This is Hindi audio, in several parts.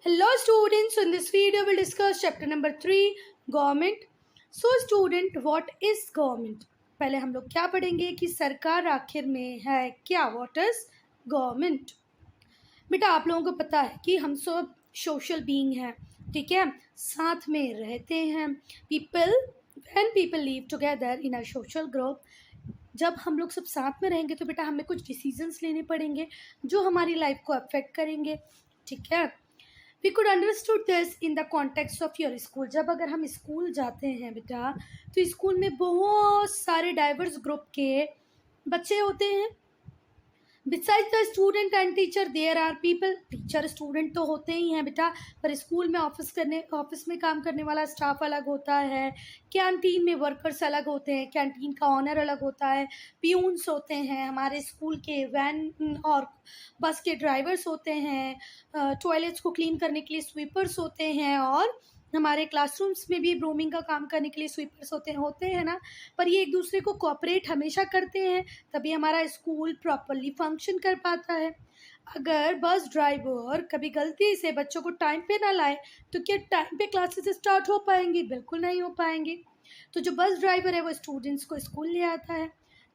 Hello students, so in this video we'll discuss chapter number 3 government. So student, what is government? पहले हम लोग क्या पढ़ेंगे कि सरकार आखिर में है क्या. What is government? बेटा आप लोगों को पता है कि हम सब सोशल बीइंग हैं, ठीक है, साथ में रहते हैं. when people live together in a social group, जब हम लोग सब साथ में रहेंगे तो बेटा हमें कुछ डिसीजंस लेने पड़ेंगे जो हमारी लाइफ को अफेक्ट करेंगे, ठीक है. We could understood this in the context of your school. जब अगर हम स्कूल जाते हैं बेटा तो स्कूल में बहुत सारे डाइवर्स ग्रुप के बच्चे होते हैं. Beside the student and teacher there are people. Teacher student तो होते ही हैं बेटा, पर स्कूल में ऑफिस में काम करने वाला स्टाफ अलग होता है. कैंटीन में वर्कर्स अलग होते हैं, कैंटीन का ऑनर अलग होता है. पियून्स होते हैं, हमारे स्कूल के वैन और बस के ड्राइवर्स होते हैं. टॉयलेट्स को क्लीन करने के लिए स्वीपर्स होते हैं, और हमारे क्लासरूम्स में भी ब्रूमिंग का काम करने के लिए स्वीपर्स होते हैं ना. पर ये एक दूसरे को कोऑपरेट हमेशा करते हैं, तभी हमारा स्कूल प्रॉपरली फंक्शन कर पाता है. अगर बस ड्राइवर कभी गलती से बच्चों को टाइम पे ना लाए तो क्या टाइम पे क्लासेस स्टार्ट हो पाएंगी? बिल्कुल नहीं हो पाएंगे. तो जो बस ड्राइवर है वो स्टूडेंट्स को स्कूल ले आता है,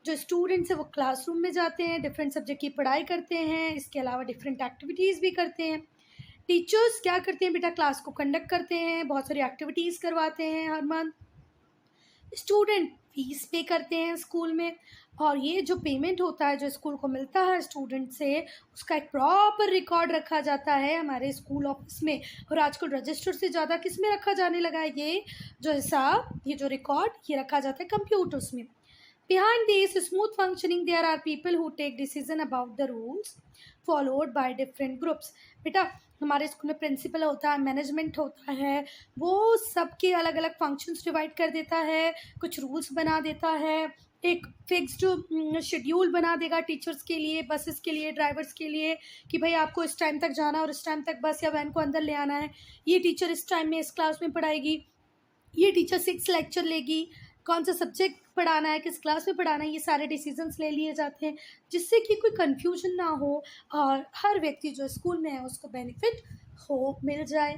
जो स्टूडेंट्स है वो क्लासरूम में जाते हैं, डिफरेंट सब्जेक्ट की पढ़ाई करते हैं, इसके अलावा डिफरेंट एक्टिविटीज़ भी करते हैं. टीचर्स क्या करते हैं बेटा? क्लास को कंडक्ट करते हैं, बहुत सारी एक्टिविटीज़ करवाते हैं हर मंथ. स्टूडेंट फीस पे करते हैं स्कूल में, और ये जो पेमेंट होता है जो स्कूल को मिलता है स्टूडेंट से, उसका एक प्रॉपर रिकॉर्ड रखा जाता है हमारे स्कूल ऑफिस में. और आजकल रजिस्टर से ज़्यादा किस में रखा जाने लगा है? ये जो हिसाब, ये जो रिकॉर्ड, ये रखा जाता है कंप्यूटर्स में. Behind this smooth functioning, there are people who take decision about the rules followed by different groups. बेटा हमारे स्कूल में प्रिंसिपल होता है, मैनेजमेंट होता है, वो सबके अलग अलग फंक्शंस डिवाइड कर देता है, कुछ रूल्स बना देता है, एक फिक्स्ड शेड्यूल बना देगा टीचर्स के लिए, बसेस के लिए, ड्राइवर्स के लिए, कि भाई आपको इस टाइम तक जाना और इस टाइम तक बस या वैन को अंदर ले आना है. ये टीचर इस टाइम में इस क्लास में पढ़ाएगी, ये टीचर 6 लेक्चर लेगी, कौन सा सब्जेक्ट पढ़ाना है, किस क्लास में पढ़ाना है, ये सारे डिसीजंस ले लिए जाते हैं, जिससे कि कोई कन्फ्यूजन ना हो और हर व्यक्ति जो स्कूल में है उसको बेनिफिट हो मिल जाए.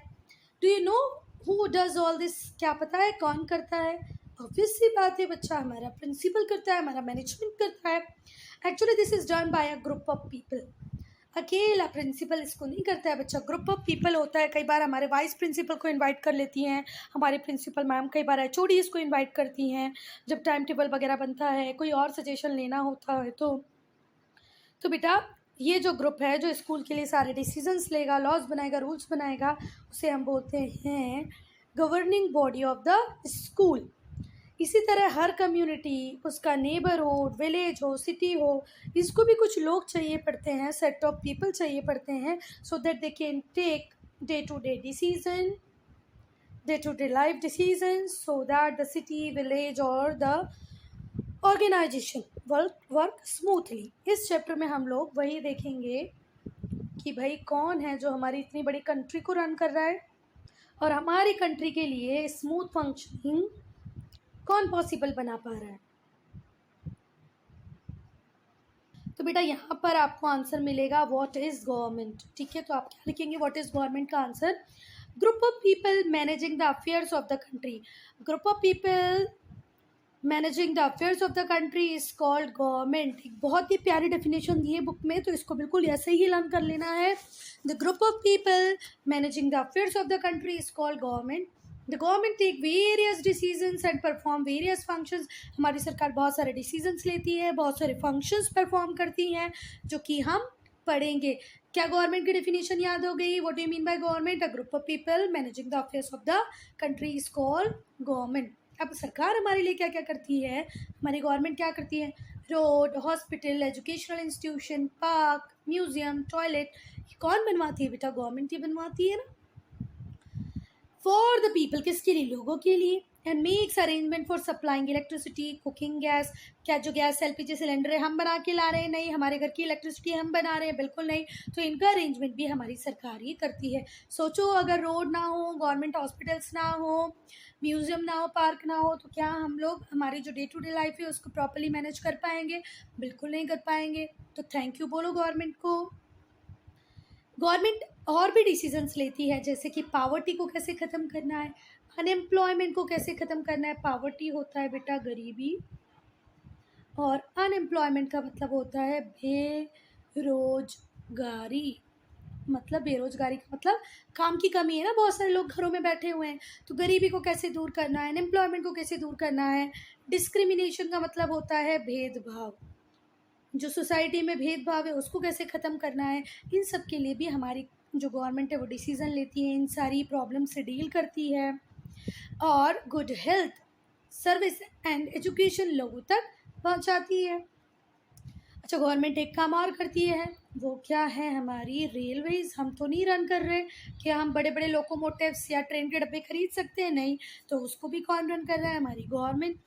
Do you know who does all this? क्या पता है कौन करता है? ऑब्वियस सी बात है बच्चा, हमारा प्रिंसिपल करता है, हमारा मैनेजमेंट करता है. Actually this is done by a group of people. अकेला प्रिंसिपल इसको नहीं करता है बच्चा, ग्रुप ऑफ पीपल होता है. कई बार हमारे वाइस प्रिंसिपल को इनवाइट कर लेती हैं हमारे प्रिंसिपल मैम, कई बार एचओडी इसको इनवाइट करती हैं जब टाइम टेबल वगैरह बनता है, कोई और सजेशन लेना होता है. तो बेटा ये जो ग्रुप है जो स्कूल के लिए सारे डिसीजंस लेगा, लॉज बनाएगा, रूल्स बनाएगा, उसे हम बोलते हैं governing body of the school. इसी तरह हर कम्युनिटी, उसका नेबरहुड, विलेज हो, सिटी हो, इसको भी कुछ लोग चाहिए पड़ते हैं, सेट ऑफ पीपल चाहिए पड़ते हैं, so that they can take day to day decision, day to day life decision, so that the city, village और द ऑर्गेनाइजेशन वर्क स्मूथली. इस चैप्टर में हम लोग वही देखेंगे कि भाई कौन है जो हमारी इतनी बड़ी कंट्री को रन कर रहा है, और हमारी कंट्री के लिए स्मूथ फंक्शनिंग कौन पॉसिबल बना पा रहा है. तो बेटा यहाँ पर आपको आंसर मिलेगा व्हाट इज़ गवर्नमेंट. ठीक है, तो आप क्या लिखेंगे? व्हाट इज़ गवर्नमेंट का answer group of people managing the affairs of the country. Group of people managing the affairs of the country is called government. एक बहुत ही प्यारी डेफिनेशन दी है बुक में, तो इसको बिल्कुल ऐसे ही लर्न कर लेना है. The group of people managing the affairs of the country is called government. The government take various decisions and perform various functions. हमारी सरकार बहुत सारे decisions लेती है, बहुत सारे functions perform करती हैं, जो कि हम पढ़ेंगे. क्या गवर्नमेंट की डेफिनेशन याद हो गई? What do you mean by government? A group of people managing the affairs of the country is called government. अब सरकार हमारे लिए क्या क्या करती है? हमारी गवर्नमेंट क्या करती है? Road, hospital, educational institution, park, museum, toilet, कौन बनवाती है बेटा? गवर्नमेंट ही बनवाती है ना. फॉर द पीपल, किसके लिए? लोगों के लिए. And makes arrangement for supplying electricity, cooking gas. क्या जो गैस एलपीजी सिलेंडर है हम बना के ला रहे हैं? नहीं. हमारे घर की इलेक्ट्रिसिटी हम बना रहे हैं? बिल्कुल नहीं. तो इनका अरेंजमेंट भी हमारी सरकार ही करती है. सोचो अगर रोड ना हो, गवर्नमेंट हॉस्पिटल्स ना हो, म्यूजियम ना हो, पार्क ना हो, तो क्या हम लोग हमारी जो डे टू डे लाइफ है उसको प्रॉपरली मैनेज कर पाएंगे? बिल्कुल नहीं कर पाएंगे. तो थैंक यू बोलो गवर्नमेंट को. गवर्नमेंट और भी डिसीजंस लेती है, जैसे कि पावर्टी को कैसे ख़त्म करना है, अनएम्प्लॉयमेंट को कैसे ख़त्म करना है। पावर्टी होता है बेटा गरीबी, और अनएम्प्लॉयमेंट का मतलब होता है बेरोजगारी। मतलब बेरोजगारी का मतलब काम की कमी है ना, बहुत सारे लोग घरों में बैठे हुए हैं, तो गरीबी को कैसे दूर करना है, अनएम्प्लॉयमेंट को कैसे दूर करना है। डिस्क्रिमिनेशन का मतलब होता है भेदभाव, जो सोसाइटी में भेदभाव है उसको कैसे ख़त्म करना है। इन सब के लिए भी हमारी जो गवर्नमेंट है वो डिसीज़न लेती है, इन सारी प्रॉब्लम से डील करती है, और good health service and education लोगों तक पहुंचाती है। अच्छा, गवर्नमेंट एक काम और करती है, वो क्या है, हमारी रेलवेज़। हम तो नहीं रन कर रहे, क्या हम बड़े बड़े लोकोमोटिव्स या ट्रेन के डब्बे खरीद सकते हैं? नहीं, तो उसको भी कौन रन कर रहा है? हमारी गवर्नमेंट।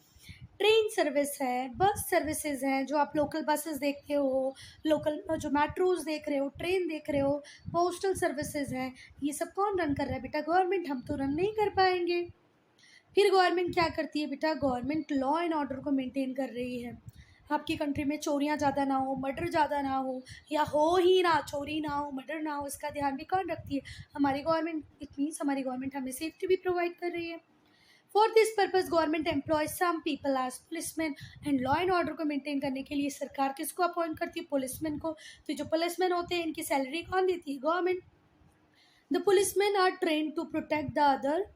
ट्रेन सर्विस है, बस सर्विसेज हैं, जो आप लोकल बसेस देखते हो, लोकल जो मेट्रोज देख रहे हो, ट्रेन देख रहे हो, पोस्टल सर्विसेज हैं, ये सब कौन रन कर रहा है बेटा? गवर्नमेंट। हम तो रन नहीं कर पाएंगे। फिर गवर्नमेंट क्या करती है बेटा? गवर्नमेंट लॉ एंड ऑर्डर को मेंटेन कर रही है। आपकी कंट्री में चोरियां ज़्यादा ना हो, मर्डर ज़्यादा ना हो, या हो ही ना, चोरी ना हो, मर्डर ना हो, इसका ध्यान भी कौन रखती है? हमारी गवर्नमेंट। इट मीन्स हमारी गवर्नमेंट हमें सेफ्टी भी प्रोवाइड कर रही है। For this purpose government employ some people as policeman, and law and order को मेंटेन करने के लिए सरकार किसको अपॉइंट करती है? पुलिसमैन को। तो जो पुलिसमैन होते हैं इनकी सैलरी कौन देती है? Government. The policeman are train to protect the other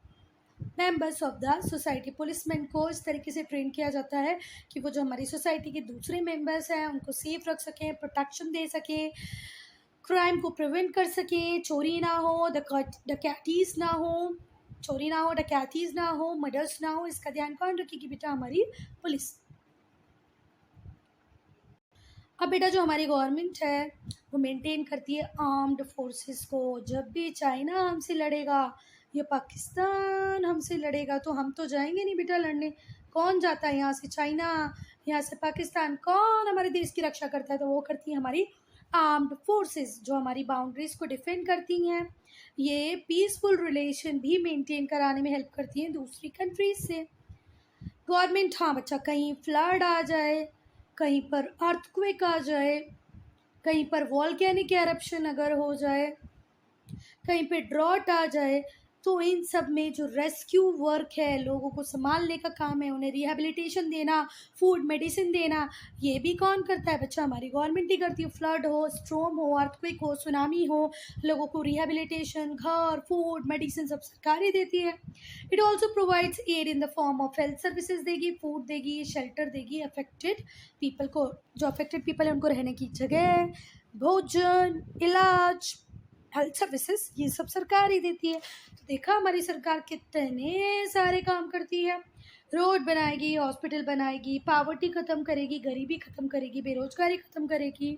members of the society. Policeman को इस तरीके से ट्रेन किया जाता है कि वो जो हमारी सोसाइटी के दूसरे मेंबर्स हैं उनको सेफ रख सकें, प्रोटेक्शन दे सकें, क्राइम को प्रिवेंट कर सकें, चोरी ना हो, डकैतीज ना हो, चोरी ना हो, डकैतीज ना हो, मर्डर्स ना हो, इसका ध्यान कौन रखेगी बेटा? हमारी पुलिस। अब बेटा जो हमारी गवर्नमेंट है वो मेंटेन करती है आर्म्ड फोर्सेस को। जब भी चाइना हमसे लड़ेगा या पाकिस्तान हमसे लड़ेगा तो हम तो जाएंगे नहीं बेटा लड़ने। कौन जाता है यहाँ से? चाइना, यहाँ से पाकिस्तान। कौन हमारे देश की रक्षा करता है? तो वो करती है हमारी आर्म्ड फोर्सेस, जो हमारी बाउंड्रीज को डिफेंड करती हैं। ये पीसफुल रिलेशन भी मेंटेन कराने में हेल्प करती हैं दूसरी कंट्रीज से। गवर्नमेंट, हाँ बच्चा, कहीं फ्लड आ जाए, कहीं पर अर्थक्वेक आ जाए, कहीं पर वॉल्केनिक एरप्शन अगर हो जाए, कहीं पे ड्रॉट आ जाए, तो इन सब में जो रेस्क्यू वर्क है, लोगों को संभालने का काम है, उन्हें रिहेबिलिटेशन देना, फूड मेडिसिन देना, ये भी कौन करता है बच्चा? हमारी गवर्नमेंट ही करती है। फ्लड हो, स्ट्रॉम हो, अर्थक्वेक हो, सुनामी हो, लोगों को रिहेबिलिटेशन, घर, फूड, मेडिसिन सब सरकार ही देती है। It also provides aid in the form of health services देगी, फूड देगी, शेल्टर देगी अफेक्टेड पीपल को। जो अफेक्टेड पीपल है उनको रहने की जगह, भोजन, इलाज, हेल्थ सर्विसेज, ये सब सरकार ही देती है। तो देखा हमारी सरकार कितने सारे काम करती है। रोड बनाएगी, हॉस्पिटल बनाएगी, पावर्टी ख़त्म करेगी, गरीबी ख़त्म करेगी, बेरोजगारी ख़त्म करेगी,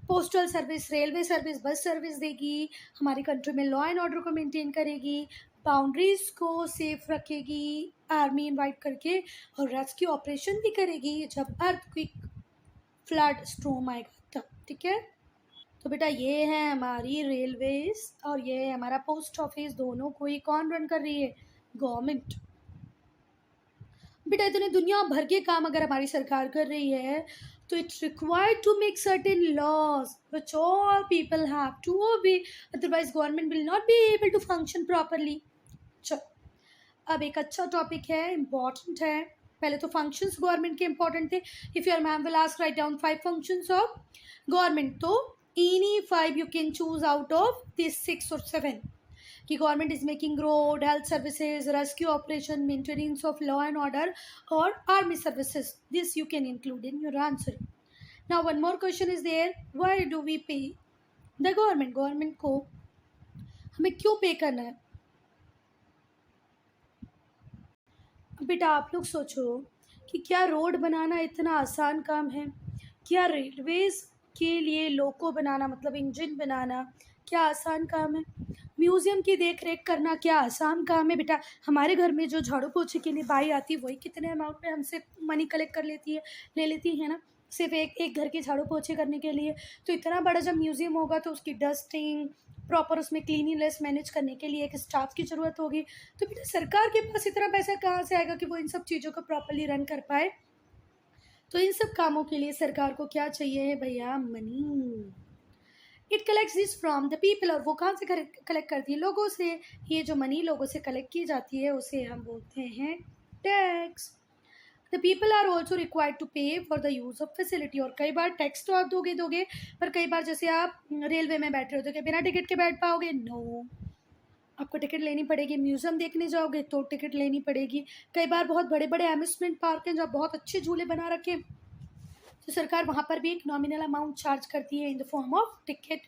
postal service, railway service, bus service देगी, हमारी कंट्री में लॉ एंड ऑर्डर को मेंटेन करेगी, बाउंड्रीज को सेफ रखेगी, आर्मी इनवाइट करके, और रेस्क्यू ऑपरेशन भी करेगी जब अर्थक्वेक, फ्लड, स्ट्रॉम आएगा तब। ठीक है, तो बेटा ये है हमारी रेलवेज और ये है हमारा पोस्ट ऑफिस, दोनों को ही कौन रन कर रही है? गवर्नमेंट। बेटा इतने दुनिया भर के काम अगर हमारी सरकार कर रही है तो it's required to make certain laws which all people have to obey, otherwise government will not be able to function properly. चलो, अब एक अच्छा टॉपिक है, इम्पॉर्टेंट है। पहले तो फंक्शंस गवर्नमेंट के इंपॉर्टेंट थे। If your ma'am will ask write down 5 functions of government, तो any 5 you can choose out of these 6 or 7 कि government is making road, health services, rescue operation, maintenance of law and order और army services. This you can include in your answer. Now one more question is there, why do we pay the government? Government को हमें क्यों पे करना है? बेटा आप लोग सोचो कि क्या रोड बनाना इतना आसान काम है? क्या रेलवेज के लिए लोको बनाना, मतलब इंजन बनाना, क्या आसान काम है? म्यूज़ियम की देख रेख करना क्या आसान काम है? बेटा हमारे घर में जो झाड़ू पोछे के लिए बाई आती है वही कितने अमाउंट में हमसे मनी कलेक्ट कर लेती है, ले लेती है ना, सिर्फ एक घर के झाड़ू पोछे करने के लिए। तो इतना बड़ा जब म्यूज़ियम होगा तो उसकी डस्टिंग, प्रॉपर उसमें क्लीनिनेस मैनेज करने के लिए एक स्टाफ की ज़रूरत होगी। तो बेटा सरकार के पास इतना पैसा कहाँ से आएगा कि वो इन सब चीज़ों को प्रॉपरली रन कर पाए? तो इन सब कामों के लिए सरकार को क्या चाहिए है भैया? Money. It collects this from the people, और वो कहाँ से कलेक्ट करती है? लोगों से। ये जो मनी लोगों से कलेक्ट की जाती है उसे हम बोलते हैं tax. The people are also required to pay for the use of facility, और कई बार टैक्स तो आप दोगे, पर कई बार जैसे आप रेलवे में बैठ रहे हो तो क्या बिना टिकट के बैठ पाओगे? नो, आपको टिकट लेनी पड़ेगी। म्यूज़ियम देखने जाओगे तो टिकट लेनी पड़ेगी। कई बार बहुत बड़े बड़े अम्यूज़मेंट पार्क हैं जहाँ बहुत अच्छे झूले बना रखे हैं, तो सरकार वहाँ पर भी एक नॉमिनल अमाउंट चार्ज करती है इन द फॉर्म ऑफ टिकट।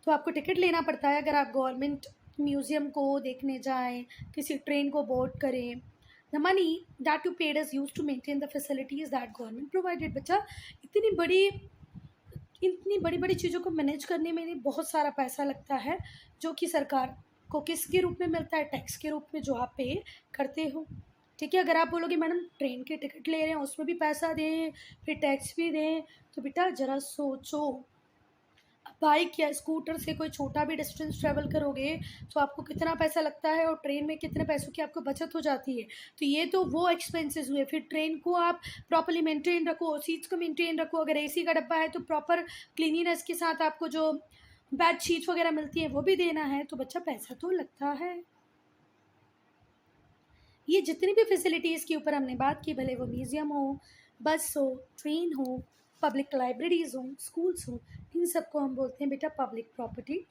तो आपको टिकट लेना पड़ता है अगर आप गवर्नमेंट म्यूज़ियम को देखने जाएं, किसी ट्रेन को बोर्ड करें। The money that you paid is use to maintain the facilities that government provided. बच्चा, इतनी बड़ी बड़ी चीज़ों को मैनेज करने में बहुत सारा पैसा लगता है, जो कि सरकार को किसके रूप में मिलता है? टैक्स के रूप में, जो आप पे करते हो। ठीक है, अगर आप बोलोगे मैडम ट्रेन के टिकट ले रहे हैं उसमें भी पैसा दें, फिर टैक्स भी दें, तो बेटा ज़रा सोचो। बाइक या स्कूटर से कोई छोटा भी डिस्टेंस ट्रैवल करोगे तो आपको कितना पैसा लगता है, और ट्रेन में कितने पैसों की आपको बचत हो जाती है। तो ये तो वो एक्सपेंसेस हुए। फिर ट्रेन को आप प्रॉपर्ली मेंटेन रखो, सीट्स को मेंटेन रखो। अगर एसी का डब्बा है तो प्रॉपर क्लीनिनेस के साथ आपको जो बेड शीट्स वगैरह मिलती हैं वो भी देना है। तो बच्चा पैसा तो लगता है। ये जितनी भी फैसिलिटीज़ के ऊपर हमने बात की, भले वो म्यूज़ियम हो, बस हो, ट्रेन हो, पब्लिक लाइब्रेरीज़ हों, स्कूल्स हों, इन सबको हम बोलते हैं बेटा public property.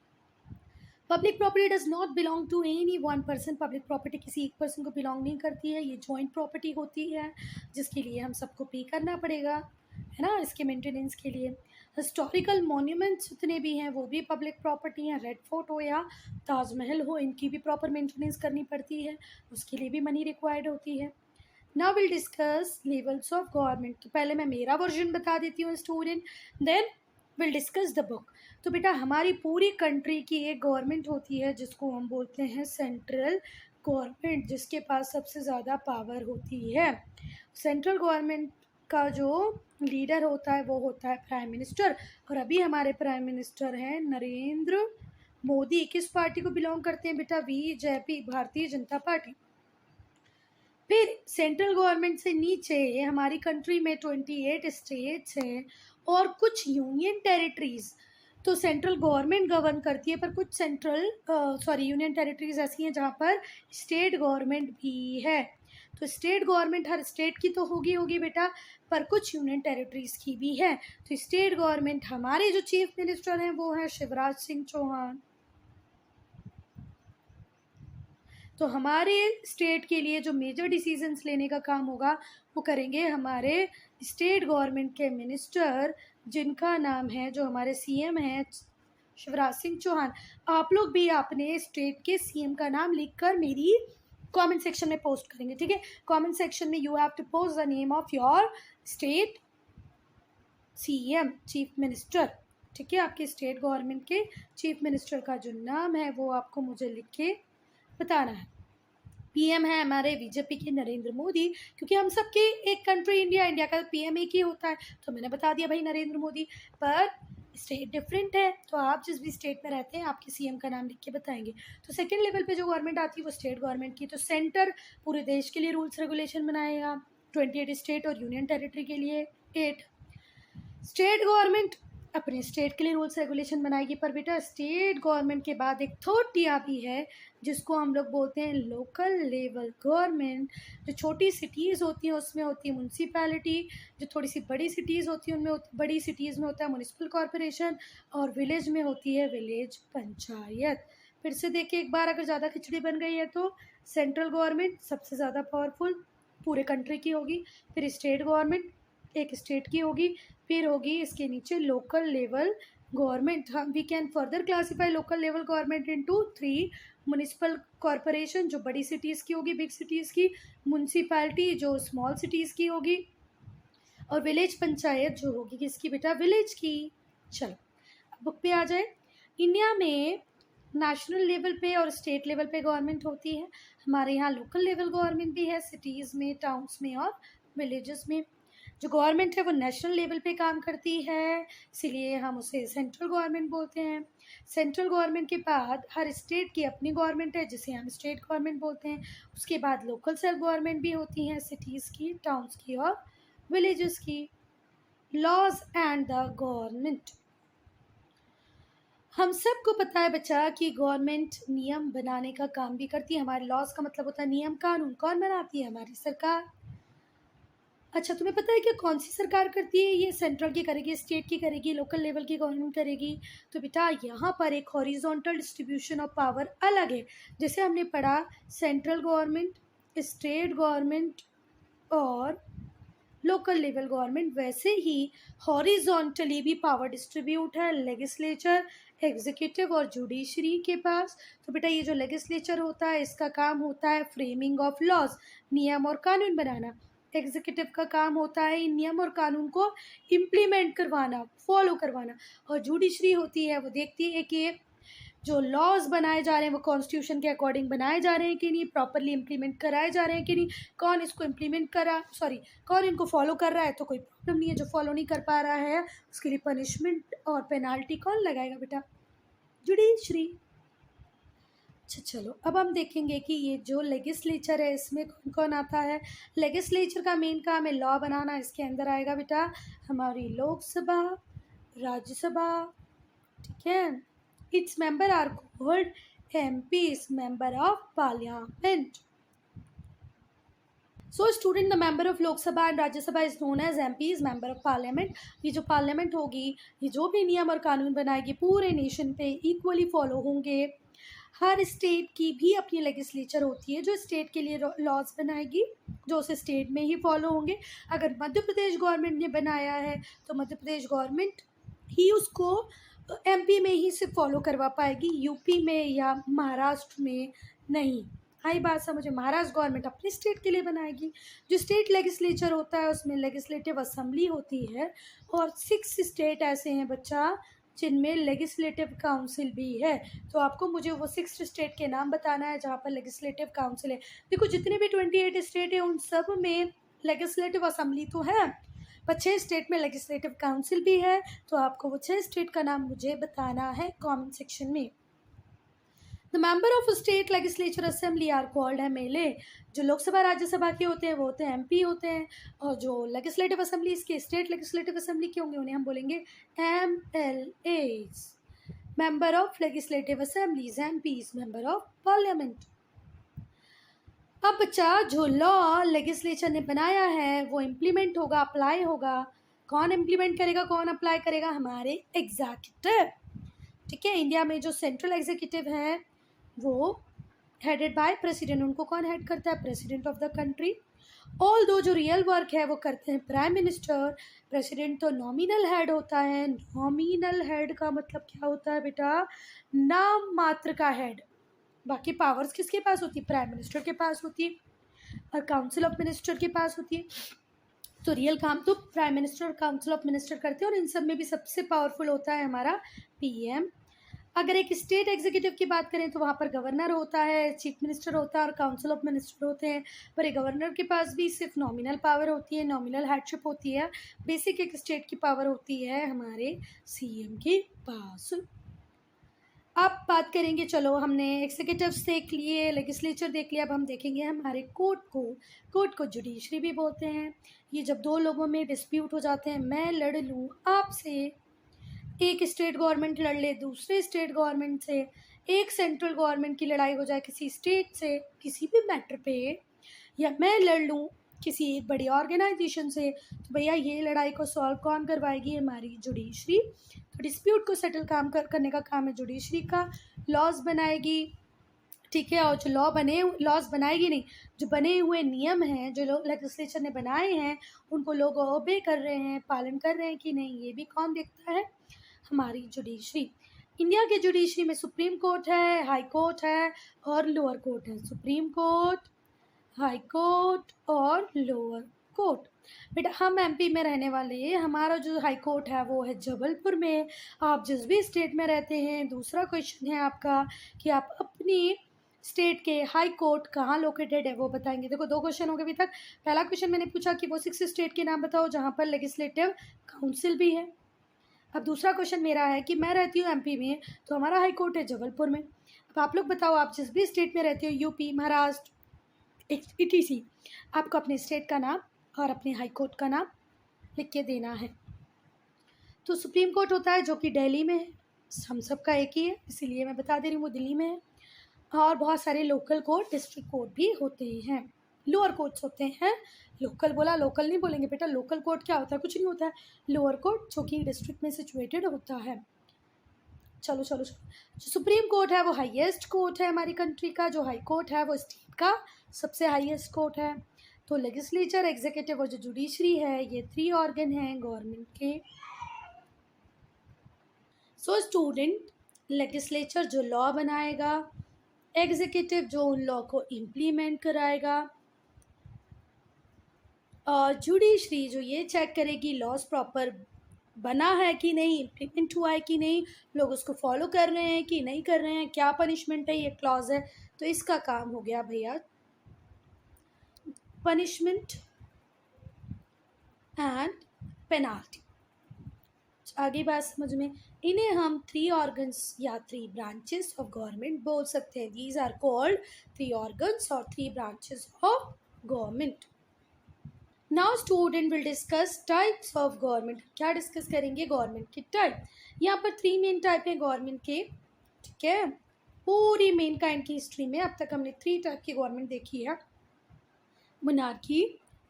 Public property does not belong to any one person. Public property किसी एक पर्सन को बिलोंग नहीं करती है, ये जॉइंट प्रॉपर्टी होती है, जिसके लिए हम सबको पे करना पड़ेगा, है ना, इसके मेंटेनेंस के लिए। हिस्टोरिकल मॉन्यूमेंट्स जितने भी हैं वो भी पब्लिक प्रॉपर्टी हैं। रेड फोर्ट हो या ताजमहल हो, इनकी भी प्रॉपर मेंटेनेंस करनी पड़ती है, उसके लिए भी मनी रिक्वायर्ड होती है। Now will discuss levels of government. तो पहले मैं मेरा वर्जन बता देती हूँ student, then will discuss the book. तो बेटा हमारी पूरी कंट्री की एक गवर्नमेंट होती है जिसको हम बोलते हैं सेंट्रल गवर्नमेंट, जिसके पास सबसे ज़्यादा पावर होती है। सेंट्रल गवर्नमेंट का जो लीडर होता है वो होता है प्राइम मिनिस्टर, और अभी हमारे प्राइम मिनिस्टर हैं नरेंद्र मोदी। किस पार्टी को बिलोंग करते हैं बेटा? BJP, Bharatiya Janata party. फिर सेंट्रल गवर्नमेंट से नीचे हमारी कंट्री में 28 स्टेट्स हैं और कुछ यूनियन टेरिटरीज़। तो सेंट्रल गवर्नमेंट गवर्न करती है, पर कुछ यूनियन टेरिटरीज़ ऐसी हैं जहाँ पर स्टेट गवर्नमेंट भी है। तो स्टेट गवर्नमेंट हर स्टेट की तो होगी बेटा, पर कुछ यूनियन टेरिटरीज़ की भी है। तो स्टेट गवर्नमेंट हमारे जो चीफ मिनिस्टर हैं वो हैं शिवराज सिंह चौहान। तो हमारे स्टेट के लिए जो मेजर डिसीजंस लेने का काम होगा वो करेंगे हमारे स्टेट गवर्नमेंट के मिनिस्टर, जिनका नाम है, जो हमारे सीएम हैं, शिवराज सिंह चौहान। आप लोग भी अपने स्टेट के सीएम का नाम लिखकर मेरी कमेंट सेक्शन में पोस्ट करेंगे, ठीक है? कमेंट सेक्शन में you have to post the name of your state CM, chief minister, ठीक है? आपके स्टेट गवर्नमेंट के चीफ मिनिस्टर का जो नाम है वो आपको मुझे लिख के बताना है। पीएम है हमारे बीजेपी के नरेंद्र मोदी, क्योंकि हम सबके एक कंट्री इंडिया, इंडिया का पीएम एक ही होता है, तो मैंने बता दिया भाई नरेंद्र मोदी। पर स्टेट डिफरेंट है, तो आप जिस भी स्टेट में रहते हैं आपके सीएम का नाम लिख के बताएंगे। तो सेकंड लेवल पे जो गवर्नमेंट आती है वो स्टेट गवर्नमेंट की। तो सेंटर पूरे देश के लिए रूल्स रेगुलेशन बनाएगा, 28 स्टेट और यूनियन टेरिटरी के लिए 8। स्टेट गवर्नमेंट अपने स्टेट के लिए रूल्स रेगुलेशन बनाएगी। पर बेटा स्टेट गवर्नमेंट के बाद एक थर्ड टियर भी है जिसको हम लोग बोलते हैं लोकल लेवल गवर्नमेंट। जो छोटी सिटीज़ होती हैं उसमें होती है म्यूनसिपैलिटी, जो थोड़ी सी बड़ी सिटीज़ होती हैं उनमें बड़ी सिटीज़ में होता है म्यूनिसिपल कॉरपोरेशन, और विलेज में होती है विलेज पंचायत। फिर से देखिए एक बार, अगर ज़्यादा खिचड़ी बन गई है तो सेंट्रल गवर्नमेंट सबसे ज़्यादा पावरफुल पूरे कंट्री की होगी, फिर स्टेट गवर्नमेंट एक स्टेट की होगी, फिर होगी इसके नीचे लोकल लेवल गवर्नमेंट। हम we can further classify local level government into 3। Municipal corporation जो बड़ी सिटीज़ की होगी, बिग सिटीज़ की, म्यूनसिपैलिटी जो स्मॉल सिटीज़ की होगी, और विलेज पंचायत जो होगी किसकी बेटा? विलेज की। चलो अब बुक पे आ जाए। इंडिया में नेशनल लेवल पे और स्टेट लेवल पे गवर्नमेंट होती है। हमारे यहाँ लोकल लेवल गवर्नमेंट भी है, सिटीज़ में, टाउन्स में और विलेजेस में। जो गवर्नमेंट है वो नेशनल लेवल पे काम करती है, इसीलिए हम उसे सेंट्रल गवर्नमेंट बोलते हैं। सेंट्रल गवर्नमेंट के बाद हर स्टेट की अपनी गवर्नमेंट है जिसे हम स्टेट गवर्नमेंट बोलते हैं। उसके बाद लोकल सेल्फ गवर्नमेंट भी होती हैं, सिटीज़ की, टाउन्स की और विलेजेस की। Laws and the government. हम सबको पता है बच्चा कि गवर्नमेंट नियम बनाने का काम भी करती है। हमारे लॉज का मतलब होता है नियम कानून। कौन बनाती है? हमारी सरकार। अच्छा, तुम्हें पता है कि कौन सी सरकार करती है? ये सेंट्रल की करेगी, स्टेट की करेगी, लोकल लेवल की गवर्नमेंट करेगी। तो बेटा यहाँ पर एक हॉरिजॉन्टल डिस्ट्रीब्यूशन ऑफ पावर अलग है। जैसे हमने पढ़ा सेंट्रल गवर्नमेंट, स्टेट गवर्नमेंट और लोकल लेवल गवर्नमेंट, वैसे ही हॉरिजॉन्टली भी पावर डिस्ट्रीब्यूट है लेजिस्लेचर, एग्जीक्यूटिव और जुडिशरी के पास। तो बेटा ये जो लेजिस्लेचर होता है इसका काम होता है फ्रेमिंग ऑफ लॉज, नियम और कानून बनाना। एग्जीक्यूटिव का काम होता है इन नियम और कानून को इम्प्लीमेंट करवाना, फॉलो करवाना। और जुडिशरी होती है, वो देखती है कि जो लॉज बनाए जा रहे हैं वो कॉन्स्टिट्यूशन के अकॉर्डिंग बनाए जा रहे हैं कि नहीं, प्रॉपरली इम्प्लीमेंट कराए जा रहे हैं कि नहीं, कौन इसको इम्प्लीमेंट कौन इनको फॉलो कर रहा है। तो कोई प्रॉब्लम नहीं है। जो फॉलो नहीं कर पा रहा है उसके लिए पनिशमेंट और पेनाल्टी कौन लगाएगा बेटा? जुडिशरी। अच्छा चलो, अब हम देखेंगे कि ये जो लेजिस्लेचर है इसमें कौन कौन आता है। लेजिस्लेचर का मेन काम है लॉ बनाना। इसके अंदर आएगा बेटा हमारी लोकसभा, राज्यसभा, ठीक है। Its members are called MPs, member of Parliament. So student, the member of Lok Sabha and Rajya Sabha is known as MPs, member of Parliament. ये जो पार्लियामेंट होगी, ये जो भी नियम और कानून बनाएगी पूरे नेशन पे इक्वली फॉलो होंगे। हर स्टेट की भी अपनी लेजिस्लेचर होती है जो स्टेट के लिए लॉज बनाएगी, जो उस स्टेट में ही फॉलो होंगे। अगर मध्य प्रदेश गवर्नमेंट ने बनाया है तो मध्य प्रदेश गवर्नमेंट ही उसको एमपी में ही सिर्फ फॉलो करवा पाएगी, यूपी में या महाराष्ट्र में नहीं। आई बात समझे? महाराष्ट्र गवर्नमेंट अपने स्टेट के लिए बनाएगी। जो स्टेट लेजिस्लेचर होता है उसमें लेजिस्लेटिव असेंबली होती है और 6 स्टेट ऐसे हैं बच्चा जिनमें लेजिस्लेटिव काउंसिल भी है। तो आपको मुझे वो 6 स्टेट के नाम बताना है जहाँ पर लेजिस्लेटिव काउंसिल है। देखो जितने भी 28 स्टेट हैं उन सब में लेजिस्लेटिव असेंबली तो है, पर 6 स्टेट में लेजिस्लेटिव काउंसिल भी है। तो आपको वो 6 स्टेट का नाम मुझे बताना है कमेंट सेक्शन में। The member of state legislature assembly are called MLA. जो लोकसभा राज्यसभा के होते हैं वो होते हैं एमपी होते हैं, और जो लेजिस्लेटिव असेंबली इसके स्टेट लेजिस्लेटिव असेंबली के होंगे उन्हें हम बोलेंगे MLAs, member of legislative assemblies, MPs, member of parliament. अब बच्चा जो लॉ लेजिस्लेचर ने बनाया है वो इम्प्लीमेंट होगा, अप्लाई होगा। कौन इम्प्लीमेंट करेगा, कौन अप्लाई करेगा? हमारे एग्जीक्यूटिव, ठीक है। इंडिया में जो सेंट्रल एग्जीक्यूटिव है वो हेडेड बाय प्रेसिडेंट। उनको कौन हेड करता है? President of the country. All दो जो रियल वर्क है वो करते हैं प्राइम मिनिस्टर। प्रेसिडेंट तो नॉमिनल हेड होता है। नॉमिनल हेड का मतलब क्या होता है बेटा? नाम मात्र का हेड। बाकी पावर्स किसके पास होती है? प्राइम मिनिस्टर के पास होती है और काउंसिल ऑफ मिनिस्टर के पास होती है। तो रियल काम तो प्राइम मिनिस्टर और काउंसिल ऑफ मिनिस्टर करते हैं और इन सब में भी सबसे पावरफुल होता है हमारा पीएम। अगर एक स्टेट एग्जीक्यूटिव की बात करें तो वहाँ पर गवर्नर होता है, चीफ मिनिस्टर होता है और काउंसिल ऑफ मिनिस्टर होते हैं। पर एक गवर्नर के पास भी सिर्फ नॉमिनल पावर होती है, नॉमिनल हेडशिप होती है। बेसिक एक स्टेट की पावर होती है हमारे सीएम के पास। अब बात करेंगे, चलो हमने एग्जीक्यूटिव्स देख लिए, लेजिस्लेचर देख लिया, अब हम देखेंगे हमारे कोर्ट को। कोर्ट को जुडिशरी भी बोलते हैं। ये जब दो लोगों में डिस्प्यूट हो जाते हैं, मैं लड़ लूँ आपसे, एक स्टेट गवर्नमेंट लड़ ले दूसरे स्टेट गवर्नमेंट से, एक सेंट्रल गवर्नमेंट की लड़ाई हो जाए किसी स्टेट से किसी भी मैटर पे, या मैं लड़ लूँ किसी एक बड़ी ऑर्गेनाइजेशन से, तो भैया ये लड़ाई को सॉल्व कौन करवाएगी? हमारी जुडिशरी। तो डिस्प्यूट को सेटल करने का काम है जुडिशरी का। लॉज बनाएगी, ठीक है। और जो लॉज बनाएगी नहीं, जो बने हुए नियम हैं जो लेजिस्लेचर ने बनाए हैं उनको लोग ओबे कर रहे हैं, पालन कर रहे हैं कि नहीं, ये भी कौन देखता है? हमारी जुडिशरी। इंडिया के जुडिशरी में सुप्रीम कोर्ट है, हाई कोर्ट है और लोअर कोर्ट है। सुप्रीम कोर्ट, हाई कोर्ट और लोअर कोर्ट। बेटा हम एमपी में रहने वाले हैं, हमारा जो हाई कोर्ट है वो है जबलपुर में। आप जिस भी स्टेट में रहते हैं, दूसरा क्वेश्चन है आपका कि आप अपनी स्टेट के हाई कोर्ट कहाँ लोकेटेड है वो बताएंगे। देखो 2 क्वेश्चन हो गए अभी तक। पहला क्वेश्चन मैंने पूछा कि वो 6 स्टेट के नाम बताओ जहाँ पर लेजिस्लेटिव काउंसिल भी है। अब दूसरा क्वेश्चन मेरा है कि मैं रहती हूँ एमपी में तो हमारा हाई कोर्ट है जबलपुर में। अब आप लोग बताओ, आप जिस भी स्टेट में रहते हो, यूपी, महाराष्ट्र, ETC, आपको अपने स्टेट का नाम और अपने हाई कोर्ट का नाम लिख के देना है। तो सुप्रीम कोर्ट होता है जो कि दिल्ली में है, हम सबका एक ही है, इसीलिए मैं बता दे रही हूँ वो दिल्ली में है। और बहुत सारे लोकल कोर्ट, डिस्ट्रिक्ट कोर्ट भी होते हैं। लोअर कोर्ट्स होते हैं, लोकल बोला, लोकल नहीं बोलेंगे बेटा, लोकल कोर्ट क्या होता है, कुछ नहीं होता है। लोअर कोर्ट जो कि डिस्ट्रिक्ट में सिचुएटेड होता है। चलो चलो चलो, जो सुप्रीम कोर्ट है वो हाईएस्ट कोर्ट है हमारी कंट्री का, जो हाई कोर्ट है वो स्टेट का सबसे हाईएस्ट कोर्ट है। तो लेजिस्लेचर, एग्जीक्यूटिव और जो जुडिशरी है, ये 3 ऑर्गन हैं गवर्नमेंट के। सो स्टूडेंट, लेजिस्लेचर जो लॉ बनाएगा, एग्जीक्यूटिव जो उन लॉ को इम्प्लीमेंट कराएगा, और जुडिशरी जो ये चेक करेगी लॉज प्रॉपर बना है कि नहीं, इम्प्लीमेंट हुआ है कि नहीं, लोग उसको फॉलो कर रहे हैं कि नहीं कर रहे हैं, क्या पनिशमेंट है, ये क्लॉज है। तो इसका काम हो गया भैया पनिशमेंट एंड पेनाल्टी। आगे बात समझ में, इन्हें हम 3 ऑर्गन्स या 3 ब्रांचेस ऑफ गवर्नमेंट बोल सकते हैं। दीज आर कॉल्ड 3 ऑर्गन्स और 3 branches of government. Now student will discuss types of government. क्या डिस्कस करेंगे, गवर्नमेंट के टाइप। यहाँ पर 3 मेन टाइप है गवर्नमेंट के, ठीक है। पूरी मेन काइंड की हिस्ट्री में अब तक हमने 3 टाइप की गवर्नमेंट देखी है, मोनार्की,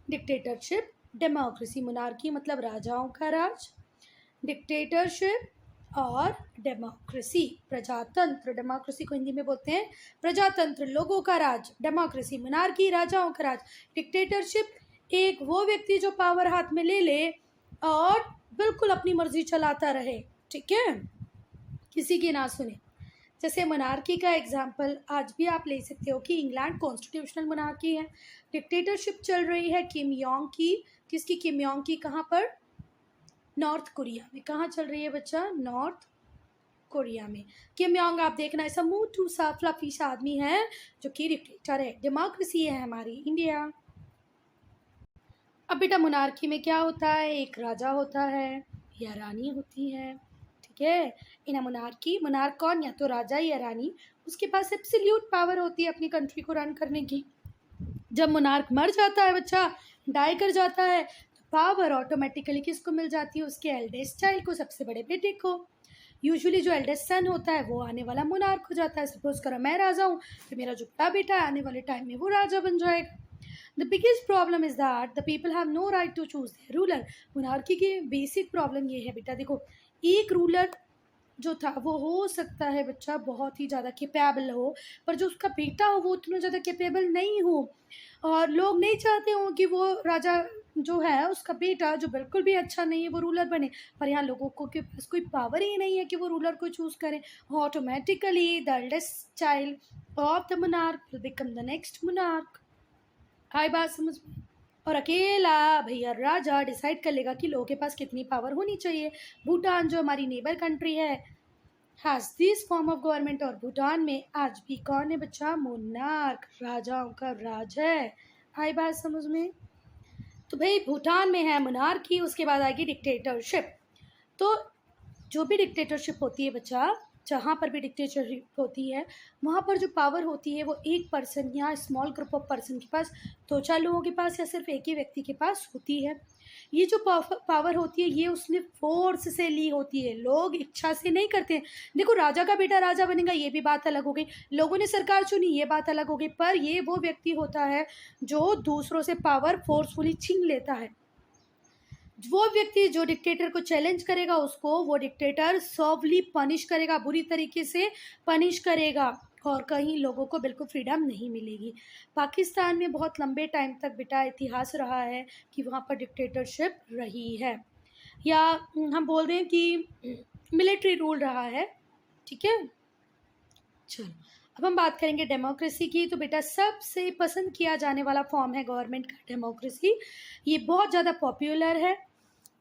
डिक्टेटरशिप, डेमोक्रेसी। मोनार्की मतलब राजाओं का राज, डिक्टेटरशिप और डेमोक्रेसी प्रजातंत्र। डेमोक्रेसी को हिंदी में बोलते हैं प्रजातंत्र, लोगों का राज। डेमोक्रेसी मोनार्की, राजाओं का राज। डिक्टेटरशिप एक वो व्यक्ति जो पावर हाथ में ले ले और बिल्कुल अपनी मर्जी चलाता रहे, ठीक है, किसी की ना सुने। जैसे मोनार्की का एग्जाम्पल आज भी आप ले सकते हो कि इंग्लैंड कॉन्स्टिट्यूशनल मोनार्की है। डिक्टेटरशिप चल रही है किम योंग की, किसकी, किम योंग की, कहाँ पर, नॉर्थ कोरिया में। कहाँ चल रही है बच्चा, नॉर्थ कोरिया में। किम योंग आप देखना ऐसा मोटू सा फ्लफी सा आदमी है जो कि डिक्टेटर है। डेमोक्रेसी है हमारी इंडिया। अब बेटा मोनार्की में क्या होता है, एक राजा होता है या रानी होती है, ठीक है। इन मोनार्की, मोनार्क कौन, या तो राजा या रानी, उसके पास एब्सोल्यूट पावर होती है अपनी कंट्री को रन करने की। जब मोनार्क मर जाता है बच्चा, डाई कर जाता है, तो पावर ऑटोमेटिकली किसको मिल जाती है, उसके एल्डेस्ट चाइल्ड को, सबसे बड़े बेटे को। यूजुअली जो एल्डेस्ट सन होता है वो आने वाला मोनार्क हो जाता है। सपोज करो मैं राजा हूँ, तो मेरा जो बड़ा बेटा है आने वाले टाइम में वो राजा बन जाएगा। The biggest problem is that the people have no right to choose their ruler. Monarchy की बेसिक प्रॉब्लम ये है बेटा, देखो एक रूलर जो था वो हो सकता है बच्चा बहुत ही ज़्यादा कैपेबल हो, पर जो उसका बेटा हो वो उतना ज़्यादा कैपेबल नहीं हो, और लोग नहीं चाहते हो कि वो राजा जो है उसका बेटा जो बिल्कुल भी अच्छा नहीं है वो रूलर बने। पर यहाँ लोगों को के पास कोई पावर ही नहीं है कि वो रूलर को चूज़ करें। Automatically the eldest child of the monarch will become the next monarch. आई बात समझ में। और अकेला भैया राजा डिसाइड कर लेगा कि लोगों के पास कितनी पावर होनी चाहिए। भूटान जो हमारी नेबर कंट्री है has this form of government, और भूटान में आज भी कौन है बच्चा, मोनार्क, राजाओं का राज है। आई बात समझ में। तो भाई भूटान में है मोनार्की, उसके बाद आएगी डिक्टेटरशिप। तो जो भी डिक्टेटरशिप होती है बच्चा, जहाँ पर भी डिक्टेटरशिप होती है वहाँ पर जो पावर होती है वो एक पर्सन या स्मॉल ग्रुप ऑफ पर्सन के पास, 2-4 लोगों के पास या सिर्फ एक ही व्यक्ति के पास होती है। ये जो पावर होती है ये उसने फोर्स से ली होती है, लोग इच्छा से नहीं करते हैं। देखो राजा का बेटा राजा बनेगा ये भी बात अलग हो गई, लोगों ने सरकार चुनी ये बात अलग हो गई, पर ये वो व्यक्ति होता है जो दूसरों से पावर फोर्सफुली छीन लेता है। वो व्यक्ति जो डिक्टेटर को चैलेंज करेगा उसको वो डिक्टेटर सर्वली पनिश करेगा, बुरी तरीके से पनिश करेगा, और कहीं लोगों को बिल्कुल फ्रीडम नहीं मिलेगी। पाकिस्तान में बहुत लंबे टाइम तक बेटा इतिहास रहा है कि वहाँ पर डिक्टेटरशिप रही है, या हम बोल दें कि मिलिट्री रूल रहा है, ठीक है। चलो अब हम बात करेंगे डेमोक्रेसी की। तो बेटा सबसे पसंद किया जाने वाला फॉर्म है गवर्नमेंट का डेमोक्रेसी। ये बहुत ज़्यादा पॉपुलर है,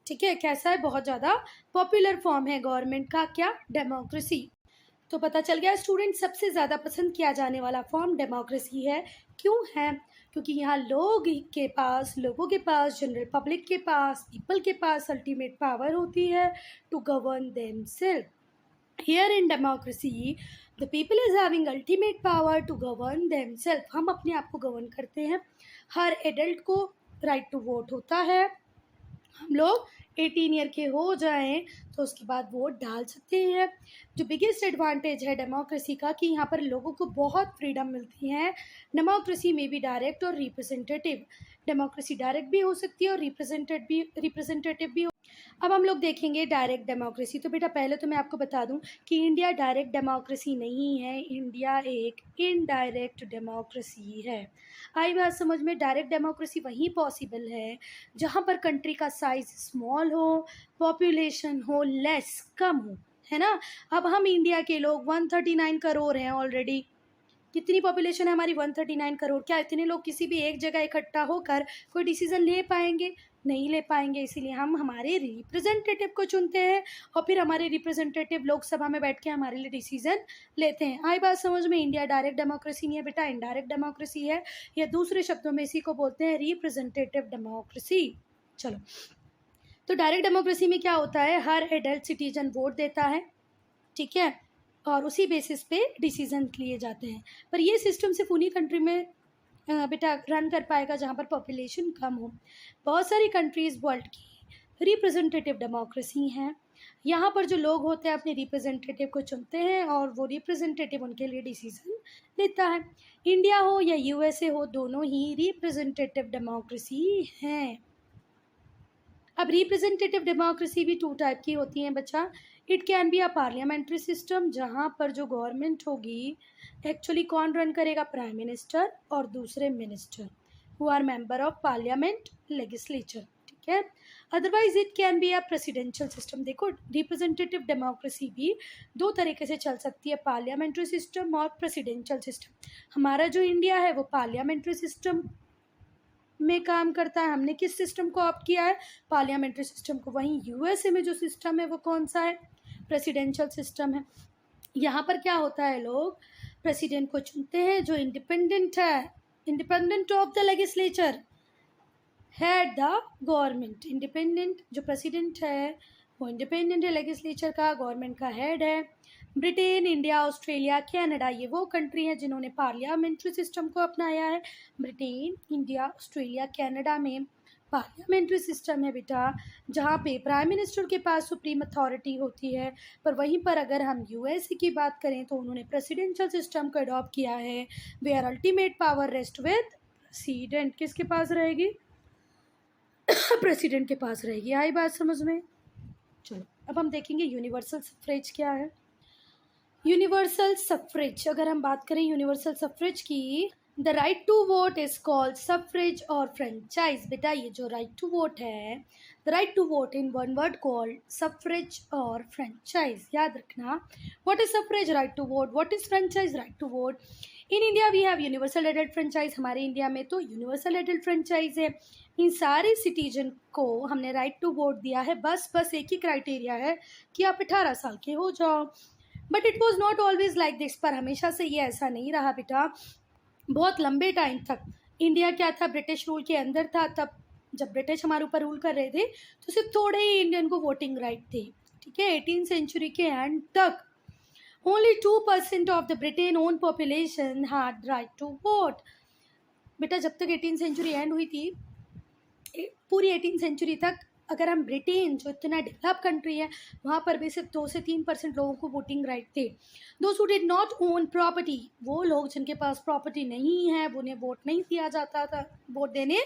ठीक है। कैसा है, बहुत ज़्यादा पॉपुलर फॉर्म है गवर्नमेंट का, क्या, डेमोक्रेसी। तो पता चल गया स्टूडेंट, सबसे ज़्यादा पसंद किया जाने वाला फॉर्म डेमोक्रेसी है। क्यों है, क्योंकि यहाँ लोगों के पास, जनरल पब्लिक के पास, पीपल के पास अल्टीमेट पावर होती है to govern themselves. Here in democracy, the people is having ultimate power to govern themselves. हम अपने आप को गवर्न करते हैं। हर एडल्ट को राइट टू वोट होता है, हम लोग 18 ईयर के हो जाएं तो उसके बाद वोट डाल सकते हैं। जो बिगेस्ट एडवांटेज है डेमोक्रेसी का कि यहाँ पर लोगों को बहुत फ्रीडम मिलती है। डेमोक्रेसी में भी डायरेक्ट और रिप्रेजेंटेटिव, डेमोक्रेसी डायरेक्ट भी हो सकती है और रिप्रेजेंटेटिव भी हो। अब हम लोग देखेंगे डायरेक्ट डेमोक्रेसी। तो बेटा पहले तो मैं आपको बता दूं कि इंडिया डायरेक्ट डेमोक्रेसी नहीं है, इंडिया एक इनडायरेक्ट डेमोक्रेसी है। आई बात समझ में? डायरेक्ट डेमोक्रेसी वहीं पॉसिबल है जहाँ पर कंट्री का साइज स्मॉल हो, पॉपुलेशन हो लेस, कम हो, है ना। अब हम इंडिया के लोग 139 करोड़ हैं ऑलरेडी। कितनी पॉपुलेशन है हमारी? 139 करोड़। क्या इतने लोग किसी भी एक जगह इकट्ठा होकर कोई डिसीजन ले पाएंगे? नहीं ले पाएंगे। इसीलिए हम हमारे रिप्रेजेंटेटिव को चुनते हैं और फिर हमारे रिप्रेजेंटेटिव लोकसभा में बैठ के हमारे लिए डिसीजन लेते हैं। आई बात समझ में? इंडिया डायरेक्ट डेमोक्रेसी नहीं है बेटा, इनडायरेक्ट डेमोक्रेसी है, या दूसरे शब्दों में इसी को बोलते हैं रिप्रेजेंटेटिव डेमोक्रेसी। चलो, तो डायरेक्ट डेमोक्रेसी में क्या होता है? हर एडल्ट सिटीजन वोट देता है, ठीक है, और उसी बेसिस पे डिसीजन लिए जाते हैं। पर ये सिस्टम सिर्फ उन्हीं कंट्री में बेटा रन कर पाएगा जहाँ पर पॉपुलेशन कम हो। बहुत सारी कंट्रीज़ वर्ल्ड की रिप्रेजेंटेटिव डेमोक्रेसी हैं। यहाँ पर जो लोग होते हैं अपने रिप्रेजेंटेटिव को चुनते हैं और वो रिप्रेजेंटेटिव उनके लिए डिसीजन लेता है। इंडिया हो या यूएसए हो, दोनों ही रिप्रेजेंटेटिव डेमोक्रेसी हैं। अब रिप्रेजेंटेटिव डेमोक्रेसी भी टू टाइप की होती हैं बच्चा। It can be a parliamentary system, जहाँ पर जो गवर्नमेंट होगी एक्चुअली कौन रन करेगा? प्राइम मिनिस्टर और दूसरे minister who are member of parliament legislature, ठीक है। Otherwise it can be a presidential system. देखो, रिप्रेजेंटेटिव डेमोक्रेसी भी दो तरीके से चल सकती है, पार्लियामेंट्री सिस्टम और प्रेसिडेंशियल सिस्टम। हमारा जो इंडिया है वो पार्लियामेंट्री सिस्टम में काम करता है। हमने किस सिस्टम को ऑप्ट किया है? पार्लियामेंट्री सिस्टम को। वहीं यूएसए में जो सिस्टम है वो कौन सा है? प्रेसिडेंशियल सिस्टम है। यहाँ पर क्या होता है, लोग प्रेसिडेंट को चुनते हैं जो इंडिपेंडेंट है, independent of the legislature, head the government. Independent जो प्रेसिडेंट है वो इंडिपेंडेंट है लेजिस्लेचर का, गवर्नमेंट का हेड है। ब्रिटेन, इंडिया, ऑस्ट्रेलिया, कनाडा, ये वो कंट्री हैं जिन्होंने पार्लियामेंट्री सिस्टम को अपनाया है। ब्रिटेन, इंडिया, ऑस्ट्रेलिया, कनाडा में पार्लियामेंट्री सिस्टम है बेटा, जहाँ पे प्राइम मिनिस्टर के पास सुप्रीम अथॉरिटी होती है। पर वहीं पर अगर हम यूएसए की बात करें तो उन्होंने प्रेसिडेंशियल सिस्टम को अडॉप्ट किया है, where ultimate power rest with president. किसके पास रहेगी? प्रेसिडेंट के पास रहेगी। आई बात समझ में? चलो, अब हम देखेंगे यूनिवर्सल सफ्रेज क्या है। यूनिवर्सल सफ्रेज, अगर हम बात करें यूनिवर्सल सफ्रेज की, the right to vote is called suffrage और फ्रेंचाइज। बेटा ये जो राइट टू वोट है, the right to vote in one word called suffrage और फ्रेंचाइज। याद रखना, what is suffrage? Right to vote. What is franchise? Right to vote. In India we have universal adult franchise. हमारे इंडिया में तो यूनिवर्सल एडल्ट फ्रेंचाइज है। इन सारे सिटीजन को हमने राइट टू वोट दिया है। बस एक ही क्राइटेरिया है कि आप 18 साल के हो जाओ। But it was not always like this. पर हमेशा से ये ऐसा नहीं रहा बेटा। बहुत लंबे टाइम तक इंडिया क्या था? ब्रिटिश रूल के अंदर था। तब जब ब्रिटिश हमारे ऊपर रूल कर रहे थे तो सिर्फ थोड़े ही इंडियन को वोटिंग राइट थे, ठीक है। 18वीं सेंचुरी के एंड तक only 2% of the Britain own population had right to vote. बेटा जब तक 18वीं सेंचुरी एंड हुई थी, पूरी 18वीं सेंचुरी तक अगर हम ब्रिटेन जो इतना डेवलप कंट्री है वहाँ पर भी सिर्फ 2 से 3% लोगों को वोटिंग राइट थे। Those who did not own property, वो लोग जिनके पास प्रॉपर्टी नहीं है उन्हें वोट नहीं दिया जाता था, वोट देने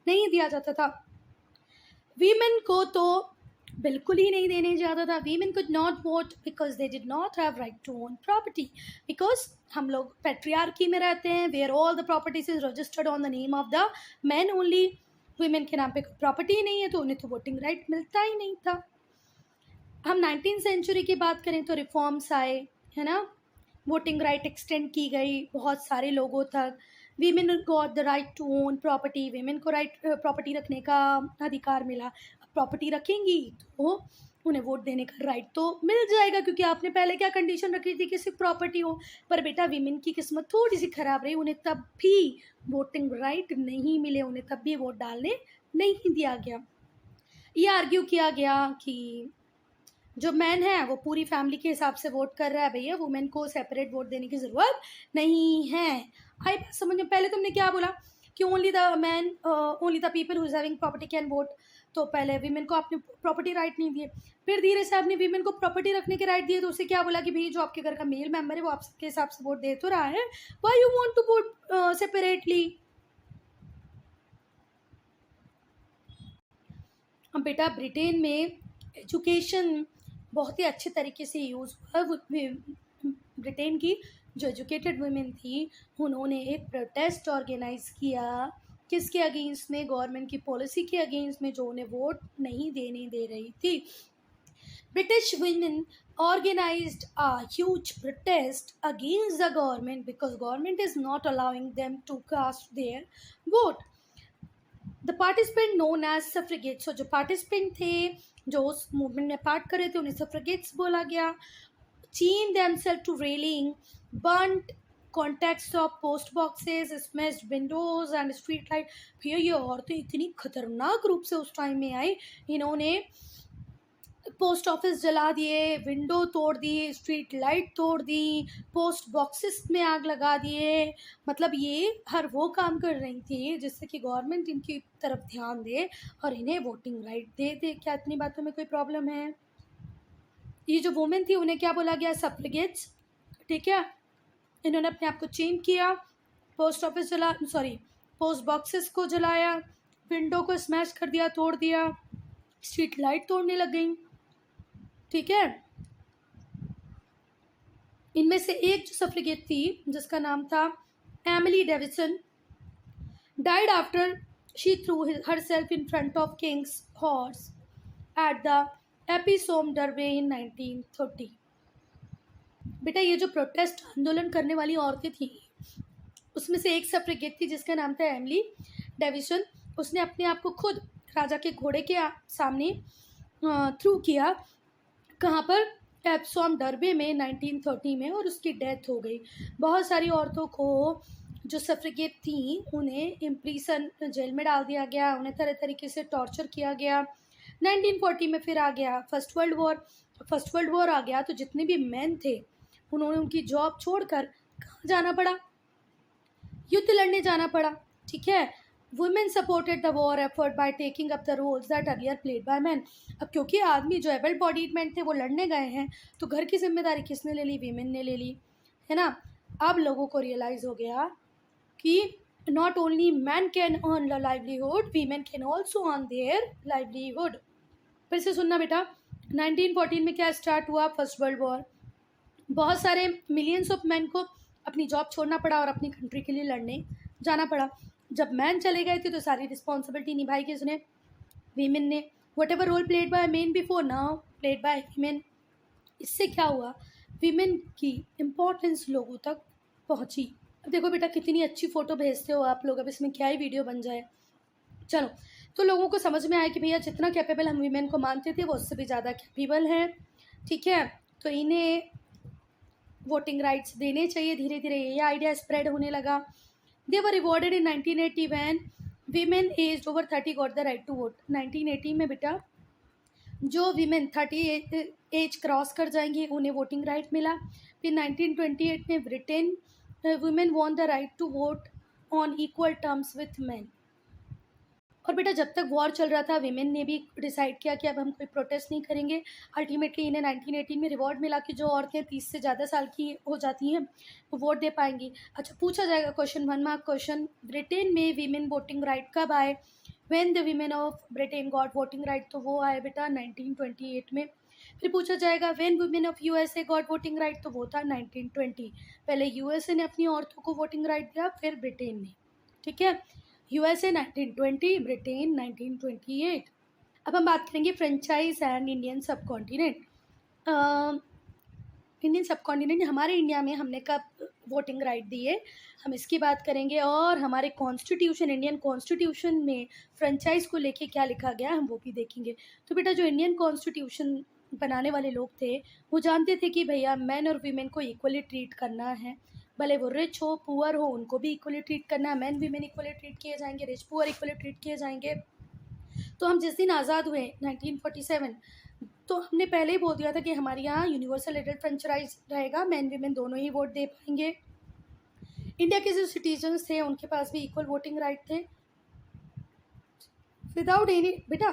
नहीं दिया जाता था। वीमेन को तो बिल्कुल ही नहीं देने जाता था। Women could not vote because they did not have right to own property. Because हम लोग पैट्रियार्की में रहते हैं, where all the properties is registered on the name of the man only. Women के नाम पे कोई प्रॉपर्टी नहीं है तो उन्हें तो वोटिंग राइट मिलता ही नहीं था। हम 19वीं सेंचुरी की बात करें तो रिफॉर्म्स आए, है ना। वोटिंग राइट एक्सटेंड की गई बहुत सारे लोगों तक। Women got the right to own property, women को राइट प्रॉपर्टी रखने का अधिकार मिला। अब प्रॉपर्टी रखेंगी तो उन्हें वोट देने का राइट तो मिल जाएगा, क्योंकि आपने पहले क्या कंडीशन रखी थी कि सिर्फ प्रॉपर्टी हो। पर बेटा वीमेन की किस्मत थोड़ी सी खराब रही, उन्हें तब भी वोटिंग राइट नहीं मिले, उन्हें तब भी वोट डालने नहीं दिया गया। ये आर्ग्यू किया गया कि जो मैन है वो पूरी फैमिली के हिसाब से वोट कर रहा है, भैया वुमेन को सेपरेट वोट देने की ज़रूरत नहीं है। आई समझ में? पहले तुमने क्या बोला कि only the man, only the people who is having property can vote. तो पहले वीमेन को आपने प्रॉपर्टी राइट नहीं दिए, फिर धीरे से आपने वीमेन को प्रॉपर्टी रखने के राइट दिए, तो उसे क्या बोला कि भाई जो आपके घर का मेल मेंबर है वो आपके हिसाब से वोट दे तो रहा है, why you want to vote separately. अब बेटा ब्रिटेन में एजुकेशन बहुत ही अच्छे तरीके से यूज़ हुआ। ब्रिटेन की जो एजुकेटेड वुमेन थी उन्होंने एक प्रोटेस्ट ऑर्गेनाइज किया, किसके अगेंस्ट में, गवर्नमेंट की पॉलिसी के अगेंस्ट में जो उन्हें वोट नहीं देने दे रही थी। British women organized a huge protest against the government because government is not allowing them to cast their vote. The participant known as suffragettes, so जो participant थे जो उस मूवमेंट में पार्ट कर रहे थे उन्हें suffragettes बोला गया, chained themselves to railing, burnt contacts of post boxes, smashed windows and street light। भैया ये औरतें इतनी खतरनाक रूप से उस टाइम में आई, इन्होंने पोस्ट ऑफिस जला दिए, विंडो तोड़ दी, स्ट्रीट लाइट तोड़ दी, पोस्ट बॉक्सेस में आग लगा दिए। मतलब ये हर वो काम कर रही थी जिससे कि गवर्नमेंट इनकी तरफ ध्यान दे और इन्हें वोटिंग राइट दे दे। क्या इतनी बातों में कोई प्रॉब्लम है? ये जो वुमेन थी उन्हें क्या बोला गया? सफ्रेगेट्स। ठीक है, इन्होंने अपने आप को चेंज किया, पोस्ट ऑफिस पोस्ट बॉक्सेस को जलाया, विंडो को स्मैश कर दिया, तोड़ दिया, स्ट्रीट लाइट तोड़ने लग गई। ठीक है, इनमें से एक जो सफ्रेगेट थी जिसका नाम था Emily Davison, died after she threw herself in front of king's horse at the Epsom Derby in 1930। बेटा ये जो प्रोटेस्ट आंदोलन करने वाली औरतें थी उसमें से एक सफ्रेगेट थी जिसका नाम था एमिली डेविसन। उसने अपने आप को खुद राजा के घोड़े के सामने थ्रू किया, कहाँ पर? एप्सोम डरबे में 1930 में, और उसकी डेथ हो गई। बहुत सारी औरतों को जो सफ्रेगेट थी उन्हें इम्प्रीसन जेल में डाल दिया गया, उन्हें तरह तरीके से टॉर्चर किया गया। 1940 में फिर आ गया फर्स्ट वर्ल्ड वॉर आ गया, तो जितने भी मैन थे उन्होंने उनकी जॉब छोड़कर कहाँ जाना पड़ा? युद्ध लड़ने जाना पड़ा। ठीक है, women supported the war effort by taking up the roles that earlier played by man. अब क्योंकि आदमी जो एबल बॉडीड मैन थे वो लड़ने गए हैं, तो घर की जिम्मेदारी किसने ले ली? वीमेन ने ले ली, है ना। अब लोगों को रियलाइज़ हो गया कि not only man can earn the livelihood, women can also earn their livelihood. फिर से सुनना बेटा, 1914 में क्या स्टार्ट हुआ? First world war. बहुत सारे मिलियंस ऑफ मैन को अपनी जॉब छोड़ना पड़ा और अपनी कंट्री के लिए लड़ने जाना पड़ा। जब मैन चले गए थे तो सारी रिस्पॉन्सिबिलिटी निभाई किसने? वीमेन ने। Whatever role played by men before now played by women. इससे क्या हुआ? वीमेन की इम्पोर्टेंस लोगों तक पहुंची। अब देखो बेटा कितनी अच्छी फ़ोटो भेजते हो आप लोग, अब इसमें क्या ही वीडियो बन जाए। चलो, तो लोगों को समझ में आया कि भैया जितना कैपेबल हम वीमेन को मानते थे वो उससे भी ज़्यादा कैपेबल हैं। ठीक है, तो इन्हें वोटिंग राइट्स देने चाहिए। धीरे धीरे ये आइडिया स्प्रेड होने लगा। They were rewarded in 1980 when women age over 30 got the right to vote. 1980 में बेटा जो वीमेन 30 एज क्रॉस कर जाएंगी उन्हें वोटिंग राइट मिला। फिर 1928 में Britain women won the right to vote on equal terms with man. और बेटा जब तक वॉर चल रहा था वीमेन ने भी डिसाइड किया कि अब हम कोई प्रोटेस्ट नहीं करेंगे। अल्टीमेटली इन्हें 1918 में रिवॉर्ड मिला कि जो औरतें 30 से ज़्यादा साल की हो जाती हैं वो वोट दे पाएंगी। अच्छा, पूछा जाएगा क्वेश्चन 1 मार्क क्वेश्चन, ब्रिटेन में वीमेन वोटिंग राइट कब आए? When the women of Britain got voting right, तो वो आए बेटा 1928 में। फिर पूछा जाएगा when women of USA got voting right, तो वो था 1920। पहले यूएसए ने अपनी औरतों को वोटिंग राइट दिया, फिर ब्रिटेन ने। ठीक है, यूएसए 1920, ब्रिटेन 1928। अब हम बात करेंगे फ्रेंचाइज एंड इंडियन सब कॉन्टिनेंट। इंडियन सब कॉन्टिनेंट हमारे इंडिया में हमने कब वोटिंग राइट दी है, हम इसकी बात करेंगे। और हमारे कॉन्स्टिट्यूशन, इंडियन कॉन्स्टिट्यूशन में फ्रेंचाइज को लेके क्या लिखा गया हम वो भी देखेंगे। तो बेटा जो इंडियन कॉन्स्टिट्यूशन बनाने वाले लोग थे वो जानते थे कि भैया मैन और वीमेन को इक्वली ट्रीट करना है, भले वो रिच हो पुअर हो उनको भी इक्वली ट्रीट करना है। मैन वीमेन इक्वली ट्रीट किए जाएंगे, रिच पुअर इक्वली ट्रीट किए जाएंगे। तो हम जिस दिन आज़ाद हुए 1947, तो हमने पहले ही बोल दिया था कि हमारे यहाँ यूनिवर्सल एडल्ट फ्रेंचाइज रहेगा, मैन वीमेन दोनों ही वोट दे पाएंगे। इंडिया के जो सिटीजन्स थे उनके पास भी इक्वल वोटिंग राइट थे विदाउट एनी। बेटा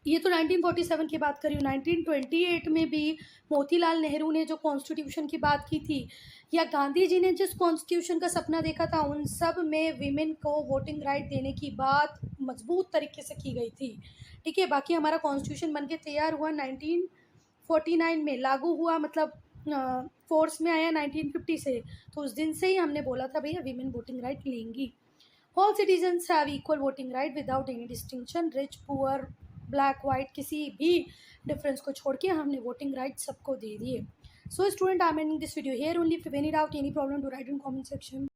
ये तो 1947 की बात कर रही हूँ। 1928 में भी मोतीलाल नेहरू ने जो कॉन्स्टिट्यूशन की बात की थी, या गांधी जी ने जिस कॉन्स्टिट्यूशन का सपना देखा था, उन सब में विमेन को वोटिंग राइट देने की बात मजबूत तरीके से की गई थी। ठीक है, बाकी हमारा कॉन्स्टिट्यूशन बन के तैयार हुआ 1949 में, लागू हुआ, मतलब फोर्स में आया 1950 से। तो उस दिन से ही हमने बोला था भैया विमेन वोटिंग राइट लेंगी। All citizens have equal voting right without any distinction, rich poor black white किसी भी डिफरेंस को छोड़ के हमने वोटिंग राइट सबको दे दिए। So student, I am ending this video here only. If you have any doubt, any problem, to write in comment section.